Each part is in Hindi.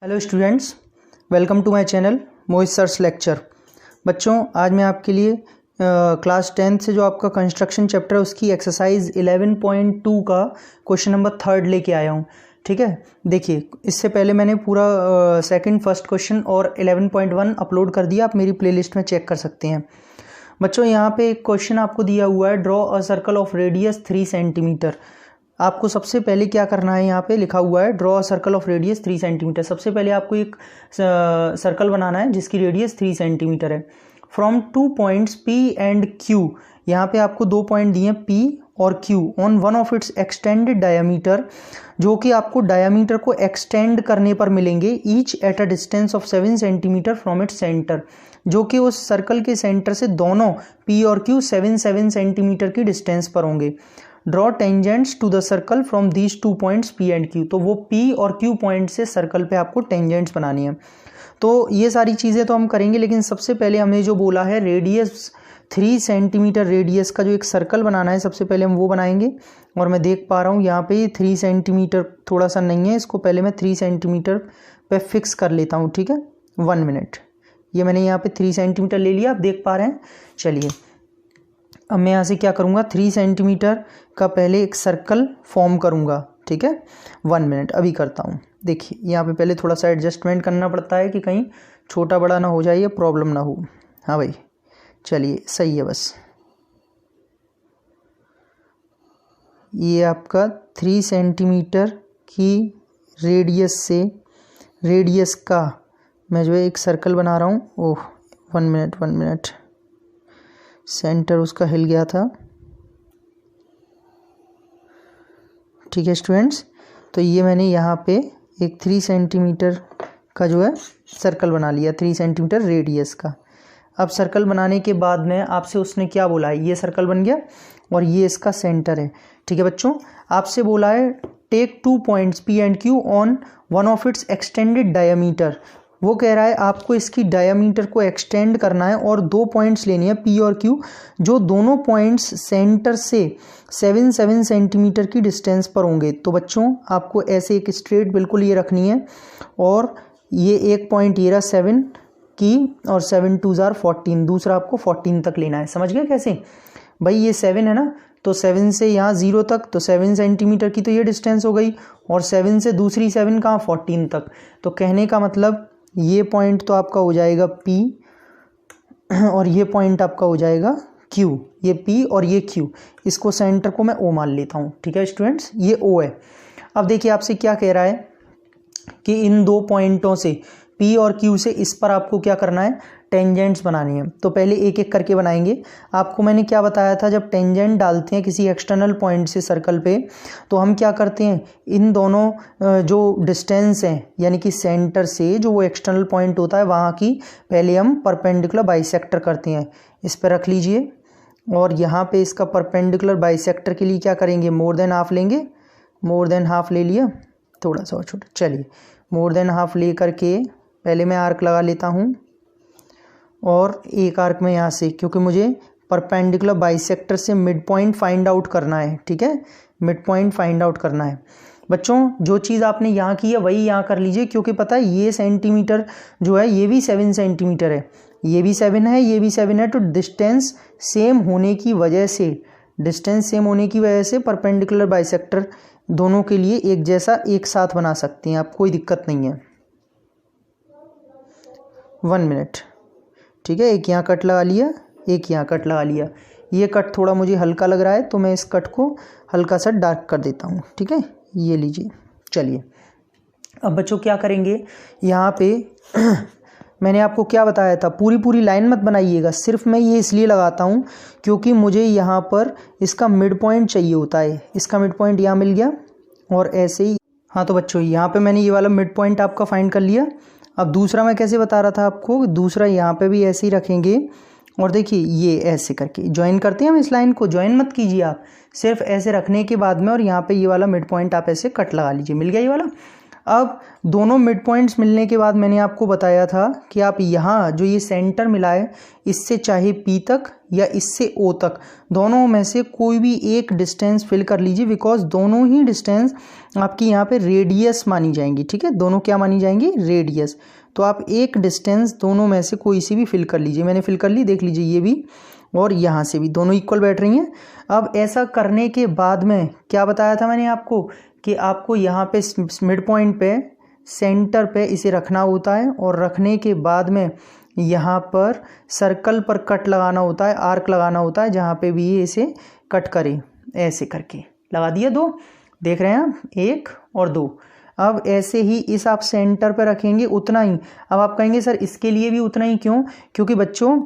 Hello students, welcome to my channel Mohit sir's lecture. बच्चों, आज मैं आपके लिए क्लास 10th से जो आपका कंस्ट्रक्शन चैप्टर है उसकी एक्सरसाइज 11.2 का क्वेश्चन नंबर 3 लेके आया हूँ। ठीक है, देखिए इससे पहले मैंने पूरा सेकंड फर्स्ट क्वेश्चन और 11.1 अपलोड कर दिया, आप मेरी प्लेलिस्ट में चेक कर सकते हैं। बच्चों, यहाँ पे एक क्वेश्चन आपको दिया हुआ है, draw a circle of radius 3 centimetre. आपको सबसे पहले क्या करना है, यहाँ पे लिखा हुआ है draw circle of radius 3 centimetre. सबसे पहले आपको एक सर्कल बनाना है जिसकी रेडियस 3 सेंटीमीटर है। From 2 points P and Q, यहाँ पे आपको 2 पॉइंट दिए हैं P और Q, on one of its extended diameter, जो कि आपको डायामीटर को एक्सटेंड करने पर मिलेंगे, each at a distance of 7 centimetre from its centre, जो कि उस सर्कल के सेंटर से दोनों P और Q 7 सेंटीमीटर की डिस्टेंस पर होंगे। Draw tangents to the circle from these 2 points P and Q। तो वो P और Q पॉइंट से सर्कल पे आपको टेंजेंट्स बनानी है। तो ये सारी चीज़ें तो हम करेंगे, लेकिन सबसे पहले हमने जो बोला है रेडियस 3 सेंटीमीटर रेडियस का जो एक सर्कल बनाना है, सबसे पहले हम वो बनाएंगे। और मैं देख पा रहा हूँ यहाँ पे 3 सेंटीमीटर थोड़ा सा नहीं है, इसको पहले मैं 3 सेंटीमीटर पे फिक्स कर लेता हूँ। ठीक है, 1 मिनट। ये मैंने यहाँ पे 3 सेंटीमीटर ले लिया, आप देख पा रहे हैं। चलिए, अब मैं यहाँ से क्या करूँगा, 3 सेंटीमीटर का पहले एक सर्कल फॉर्म करूँगा। ठीक है, 1 मिनट अभी करता हूँ। देखिए यहाँ पे पहले थोड़ा सा एडजस्टमेंट करना पड़ता है कि कहीं छोटा बड़ा ना हो जाए या प्रॉब्लम ना हो। हाँ भाई, चलिए सही है। बस ये आपका 3 सेंटीमीटर की रेडियस से, रेडियस का मैं जो है एक सर्कल बना रहा हूँ। ओह, 1 मिनट, सेंटर उसका हिल गया था। ठीक है स्टूडेंट्स, तो ये मैंने यहाँ पे एक 3 सेंटीमीटर का जो है सर्कल बना लिया, 3 सेंटीमीटर रेडियस का। अब सर्कल बनाने के बाद में आपसे उसने क्या बोला है, ये सर्कल बन गया और ये इसका सेंटर है। ठीक है बच्चों, आपसे बोला है take 2 points P and Q on one of its extended diameter. वो कह रहा है आपको इसकी डायामीटर को एक्सटेंड करना है और 2 पॉइंट्स लेनी है P और Q, जो दोनों पॉइंट्स सेंटर से 7 सेंटीमीटर की डिस्टेंस पर होंगे। तो बच्चों, आपको ऐसे एक स्ट्रेट बिल्कुल ये रखनी है, और ये एक पॉइंट ये रहा 7 की, और 7 2 जार 14, दूसरा आपको 14 तक लेना है। समझ गए कैसे भाई? ये 7 है ना, तो 7 से यहाँ 0 तक, तो 7 सेंटीमीटर की तो ये डिस्टेंस हो गई, और 7 से दूसरी 7 कहाँ, 14 तक। तो कहने का मतलब ये पॉइंट तो आपका हो जाएगा P और ये पॉइंट आपका हो जाएगा Q। ये P और ये Q, इसको सेंटर को मैं O मान लेता हूँ। ठीक है स्टूडेंट्स, ये O है। अब देखिए आपसे क्या कह रहा है कि इन 2 पॉइंटों से P और Q से इस पर आपको क्या करना है, टेंजेंट्स बनानी है। तो पहले एक एक करके बनाएंगे। आपको मैंने क्या बताया था, जब टेंजेंट डालते हैं किसी एक्सटर्नल पॉइंट से सर्कल पे, तो हम क्या करते हैं, इन दोनों जो डिस्टेंस हैं, यानी कि सेंटर से जो वो एक्सटर्नल पॉइंट होता है वहाँ की पहले हम परपेंडिकुलर बाइसेक्टर करते हैं। इस पर रख लीजिए, और यहाँ पे इसका परपेंडिकुलर बाइसेक्टर के लिए क्या करेंगे, मोर देन हाफ लेंगे। मोर देन हाफ ले लिया, थोड़ा सा और छोटा। चलिए, मोर देन हाफ ले करके पहले मैं आर्क लगा लेता हूँ, और एक आर्क में यहाँ से, क्योंकि मुझे परपेंडिकुलर बाइसेक्टर से मिड पॉइंट फाइंड आउट करना है। ठीक है, मिड पॉइंट फाइंड आउट करना है। बच्चों, जो चीज़ आपने यहाँ की है वही यहाँ कर लीजिए, क्योंकि पता है ये सेंटीमीटर जो है ये भी 7 सेंटीमीटर है, ये भी 7 है, ये भी 7 है। तो डिस्टेंस सेम होने की वजह से परपेंडिकुलर बाइसेक्टर दोनों के लिए एक जैसा एक साथ बना सकते हैं आप, कोई दिक्कत नहीं है। 1 मिनट। ठीक है, एक यहाँ कट लगा लिया, एक यहाँ कट लगा लिया। ये कट थोड़ा मुझे हल्का लग रहा है, तो मैं इस कट को हल्का सा डार्क कर देता हूँ। ठीक है, ये लीजिए। चलिए, अब बच्चों क्या करेंगे, यहाँ पे मैंने आपको क्या बताया था, पूरी लाइन मत बनाइएगा, सिर्फ मैं ये इसलिए लगाता हूँ क्योंकि मुझे यहाँ पर इसका मिड पॉइंट चाहिए होता है। इसका मिड पॉइंट यहाँ मिल गया, और ऐसे ही। हाँ, तो बच्चों यहाँ पे मैंने ये वाला मिड पॉइंट आपका फाइंड कर लिया। अब दूसरा मैं कैसे बता रहा था आपको, दूसरा यहाँ पे भी ऐसे ही रखेंगे, और देखिए ये ऐसे करके ज्वाइन करते हैं हम। इस लाइन को ज्वाइन मत कीजिए आप, सिर्फ ऐसे रखने के बाद में, और यहाँ पे ये वाला मिड पॉइंट आप ऐसे कट लगा लीजिए। मिल गया ये वाला। अब दोनों मिड पॉइंट्स मिलने के बाद मैंने आपको बताया था कि आप यहाँ जो ये सेंटर मिला है इससे चाहे P तक या इससे O तक दोनों में से कोई भी एक डिस्टेंस फिल कर लीजिए, बिकॉज दोनों ही डिस्टेंस आपकी यहाँ पे रेडियस मानी जाएंगी। ठीक है, दोनों क्या मानी जाएंगी? रेडियस। तो आप एक डिस्टेंस दोनों में से कोई सी भी फिल कर लीजिए। मैंने फिल कर ली, देख लीजिए ये भी और यहाँ से भी दोनों इक्वल बैठ रही हैं। अब ऐसा करने के बाद में क्या बताया था मैंने आपको कि आपको यहाँ पे मिड पॉइंट पे सेंटर पे इसे रखना होता है और रखने के बाद में यहाँ पर सर्कल पर कट लगाना होता है, आर्क लगाना होता है, जहाँ पे भी ये इसे कट करे ऐसे करके लगा दिया। दो देख रहे हैं आप, 1 और 2। अब ऐसे ही इस आप सेंटर पे रखेंगे उतना ही। अब आप कहेंगे सर इसके लिए भी उतना ही क्यों? क्योंकि बच्चों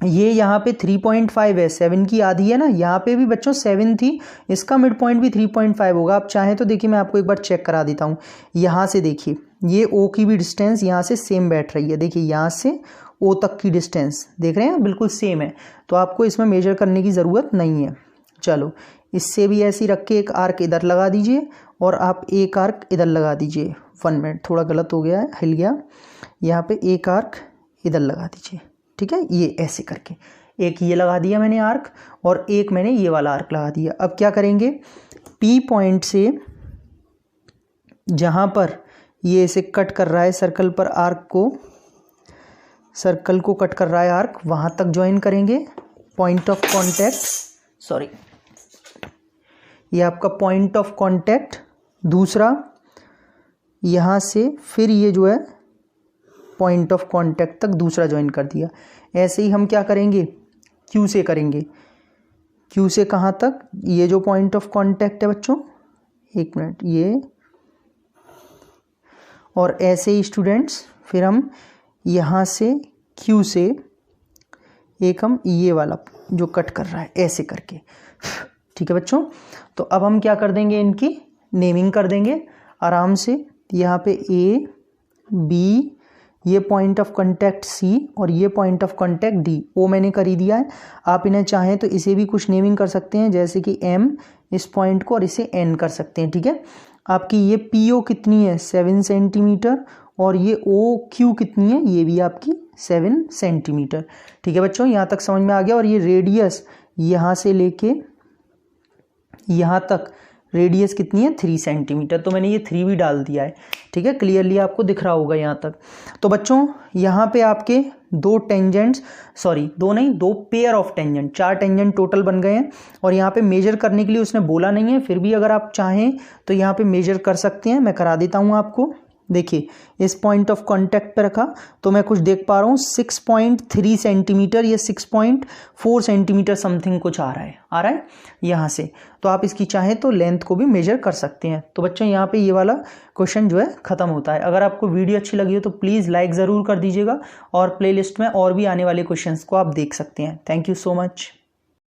ये यहाँ पे 3.5 है, 7 की आधी है ना, यहाँ पे भी बच्चों 7 थी, इसका मिड पॉइंट भी 3.5 होगा। आप चाहें तो देखिए मैं आपको एक बार चेक करा देता हूँ। यहाँ से देखिए ये O की भी डिस्टेंस यहाँ से सेम बैठ रही है। देखिए यहाँ से O तक की डिस्टेंस देख रहे हैं बिल्कुल सेम है, तो आपको इसमें मेजर करने की ज़रूरत नहीं है। चलो इससे भी ऐसे ही रख के एक आर्क इधर लगा दीजिए और आप एक आर्क इधर लगा दीजिए। 1 मिनट, थोड़ा गलत हो गया है, हिल गया। यहाँ पे एक आर्क इधर लगा दीजिए। ठीक है, ये ऐसे करके एक ये लगा दिया मैंने आर्क और एक मैंने ये वाला आर्क लगा दिया। अब क्या करेंगे, P पॉइंट से जहाँ पर ये इसे कट कर रहा है सर्कल पर आर्क को, सर्कल को कट कर रहा है आर्क, वहाँ तक ज्वाइन करेंगे। पॉइंट ऑफ कांटेक्ट, सॉरी ये आपका पॉइंट ऑफ कांटेक्ट। दूसरा यहाँ से फिर ये जो है पॉइंट ऑफ कांटेक्ट तक दूसरा ज्वाइन कर दिया। ऐसे ही हम क्या करेंगे, Q से करेंगे। Q से कहाँ तक? ये जो पॉइंट ऑफ कांटेक्ट है बच्चों, 1 मिनट, ये और ऐसे ही स्टूडेंट्स फिर हम यहाँ से Q से एक हम ये वाला जो कट कर रहा है ऐसे करके। ठीक है बच्चों, तो अब हम क्या कर देंगे, इनकी नेमिंग कर देंगे आराम से। यहाँ पे A, B, ये पॉइंट ऑफ कांटेक्ट C और ये point of contact D, O मैंने कर ही दिया है। आप इन्हें चाहें तो इसे भी कुछ नेमिंग कर सकते हैं, जैसे कि M इस पॉइंट को और इसे N कर सकते हैं। ठीक है, आपकी ये PO कितनी है, 7 सेंटीमीटर, और ये OQ कितनी है, ये भी आपकी 7 सेंटीमीटर। ठीक है बच्चों, यहाँ तक समझ में आ गया। और ये रेडियस यहाँ से लेके यहाँ तक रेडियस कितनी है, 3 सेंटीमीटर। तो मैंने ये 3 भी डाल दिया है। ठीक है, क्लियरली आपको दिख रहा होगा यहाँ तक। तो बच्चों यहाँ पे आपके दो टेंजेंट्स, सॉरी दो नहीं, 2 pair of tangent, 4 tangent total बन गए हैं। और यहाँ पे मेजर करने के लिए उसने बोला नहीं है, फिर भी अगर आप चाहें तो यहाँ पे मेजर कर सकते हैं। मैं करा देता हूँ आपको। देखिए इस पॉइंट ऑफ कांटेक्ट पे रखा तो मैं कुछ देख पा रहा हूँ 6.3 सेंटीमीटर या 6.4 सेंटीमीटर समथिंग कुछ आ रहा है यहाँ से। तो आप इसकी चाहें तो लेंथ को भी मेजर कर सकते हैं। तो बच्चों यहाँ पे ये वाला क्वेश्चन जो है ख़त्म होता है। अगर आपको वीडियो अच्छी लगी हो तो प्लीज़ लाइक ज़रूर कर दीजिएगा और प्लेलिस्ट में और भी आने वाले क्वेश्चंस को आप देख सकते हैं। Thank you so much.